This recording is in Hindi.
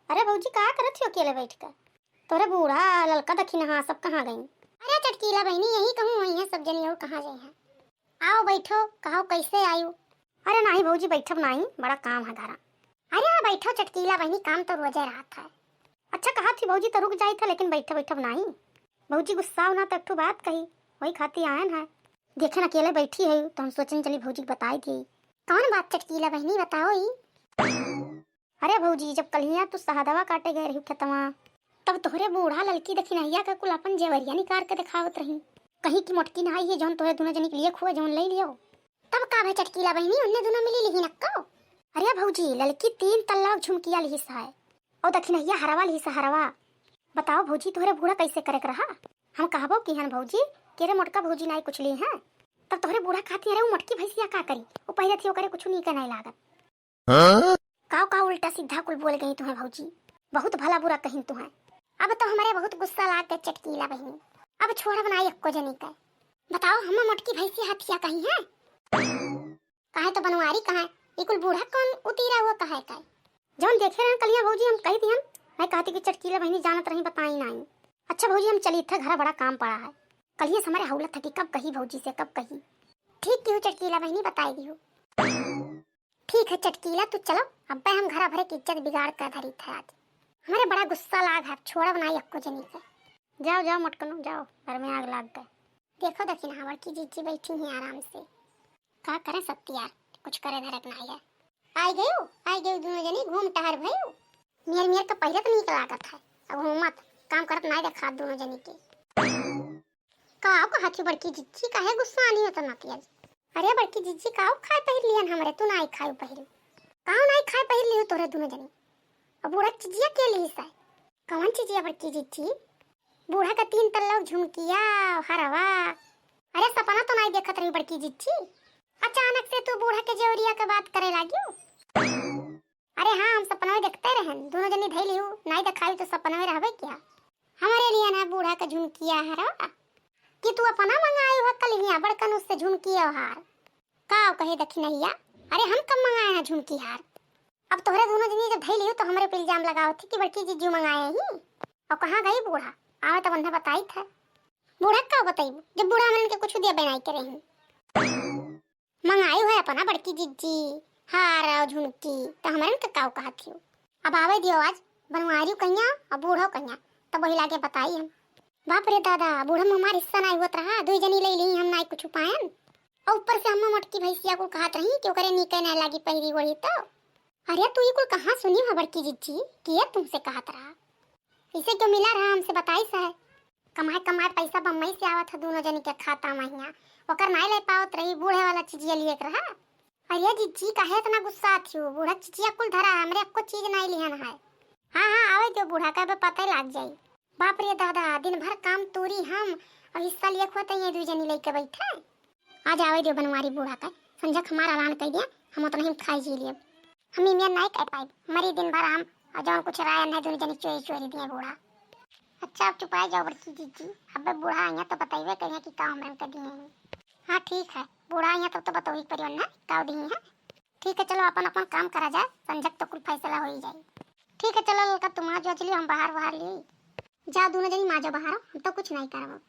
अरे भौजी का करत हो अकेले बैठ कर? तोरे बूढ़ा ललका दखी नहा सब कहाँ गई? अरे चटकीला बहनी यही कहूँ वही है सब जनी और कहाँ जाए हैं। आओ बैठो, कहो कैसे आयु? अरे नहीं भौजी बैठब नहीं, बड़ा काम है धारा। अरे बैठो चटकीला बहनी, काम तो रोजे रहा था। अच्छा कहा थी भौजी तो रुक जाई था, लेकिन बैठे बैठब नहीं। भौजी गुस्सा होना तो एक बात कही, वही खाती आयन है। देखे अकेले बैठी है तो हम सोचने चली भौजी बताई दी। कौन बात चटकीला बहनी बताओ ही। अरे भौजी जब कलिया तू सहदवा काटे गए रही खेतवा, तब तोहरे बूढ़ा ललकी दखी नैया का कुल अपन जेवरिया निकाल के दिखावत रही। कहीं की मोटकी नहाई है जौन तोहरे दोनों जनी के लिए खुआ जौन ले लियो। तब का भाई चटकीला बहनी उन्ने दोनों मिली लिही नक्को। अरे भौजी ललकी 3 तल्लाक झुमकिया लिही है और दखी नैया हरवा लिही हरवा। बताओ भौजी तोहरे बूढ़ा कैसे करे रहा? हम कहबो कि हन भौजी केरे मोटका भौजी नहीं कुछ ली है, तब तोहरे बूढ़ा खाती अरे वो मोटकी भैंसिया का करी? वो पहले थी करे कुछ नहीं नहीं लागत। का उल्टा सीधा कुल बोल गई तुम्हें भौजी, बहुत भला बुरा कहीं तुम्हें। अब तो हमारे बहुत गुस्सा लाग गए चटकीला बहनी, अब छोड़ बनाई एक्को जनी का। बताओ हम मोटकी भैंसी हाथिया कहीं है? कहे तो बनवारी कहाँ है? ये कुल बूढ़ा कौन उतीरा हुआ कहे का? जौन देखे रहे कलिया भौजी हम कही थी, हम मैं कहती कि चटकीला बहनी जानत रही बताई नहीं। अच्छा भौजी हम चली थे, घर बड़ा काम पड़ा है। कलिया हमारे हौलत था कि कब कही भौजी से कब कही। ठीक क्यों चटकीला बहनी बताई दी हो। ठीक है चटकीला तू चलो, अब हम घर भरे की इज्जत बिगाड़ कर धरी थे आज। हमारे बड़ा गुस्सा लाग है, छोड़ा बनाई अक्को जनी से। जाओ जाओ मटकनो जाओ, घर में आग लाग गए। देखो दखिन हमार की जीजी बैठी है आराम से, का करे सत्ती यार कुछ करे धरक नहीं है। आई गई दोनों जनी घूम टहर भयो। मियर का पहले तो निक लागत है, अब घूमत काम करत नहीं देखा दोनों जनी के। काओ कहा थी बड़की जीजी काहे गुस्सा आनी हो तो ना किया? अरे बड़की जीजी काओ खाए पहिर लियन हमरे, तू नहीं खाए पहिर काओ नहीं खाए पहिर लियो तोरे दोनों जनी। अब बूढ़ा चिजिया के लिए है? कौन चिजिया बड़की जीजी? बूढ़ा का 3 तल्ला झुमकिया हरवा। अरे सपना तो नहीं देखत रही बड़की जीजी, अचानक से तू बूढ़ा के जेवरिया के बात करे लागियो। अरे हाँ हम सपना में देखते रहन, दोनों जनी धैली हूँ नहीं दिखाई तो सपना में रहबे क्या? हमारे लिए ना बूढ़ा का झुमकिया हरवा कि तू अपना मंगाई हो कल हिया बड़कन उससे झुमकिया हार का कहे दखी नैया। अरे हम कब मंगाए हैं झुमकी हार? अब तोहरे दोनों जनी जब धैली हूँ तो हमारे पे इल्जाम लगाओ थी कि बड़की जीजू मंगाए ही। और कहाँ गई बूढ़ा? आवे तो बंधा बताई था। बूढ़ा का बताई जब बूढ़ा हमने के कुछ दिया बनाई करे ही मंगाई हुआ अपना बड़की जीजी हार और झुमकी तो हमारे तो काव कहा थी। अब आवे दियो आज बनवारी कन्या और बूढ़ो कन्या तब वही लाके बताई हम। बाप रे दादा बूढ़ा में हमार हिस्सा नहीं होत रहा, 2 जनी ले ली हम नहीं कुछ पायन और ऊपर से हम मोटकी भैंसिया को कहत रही क्यों करे निके नहीं लागी पहिरी वही तो। अरे तू ये कुल कहाँ सुनी है बड़की जीजी कि तुमसे कहत रहा? इसे क्यों मिला रहा हमसे बताई सा? कमाए पैसा बम्बई से आवत है दोनों जनी के खाता महीना ओकर नहीं ले पावत रही, बूढ़े वाला चीजिया लिए रहा। अरे जीजी काहे इतना गुस्सा थियो? बूढ़ा चीजिया कुल धरा हमरे को चीज नहीं लिहन है। हाँ आवे जो बूढ़ा का पता लग जाई। बाप रे दादा दिन भर काम तोरी हम और हिस्सा लिए खोते ये 2 जनी लेके बैठे। आज आवे जो बनवारी बूढ़ा का संजक हमारा ऐलान कर दिया, हम उतना ही खाई जी लिए। हम इमिया नहीं कह पाए मरी दिन भर हम और जो कुछ राय नहीं 2 जनी चोरी दिए बूढ़ा। अच्छा अब चुपाए जाओ बड़की जीजी, अब बूढ़ा आया तो बताइए कहीं कि काम रंग कर दिए। हाँ ठीक है बूढ़ा आया तब तो बताओ परिवार ना काव दी है। ठीक है चलो अपन अपन काम करा जाए, संजक तो कुल फैसला हो ही जाए। ठीक है चलो ललका तुम आ जो चलिए हम बाहर लिए जा दोनों जनी माँ जो बाहर हम तो कुछ नहीं करा।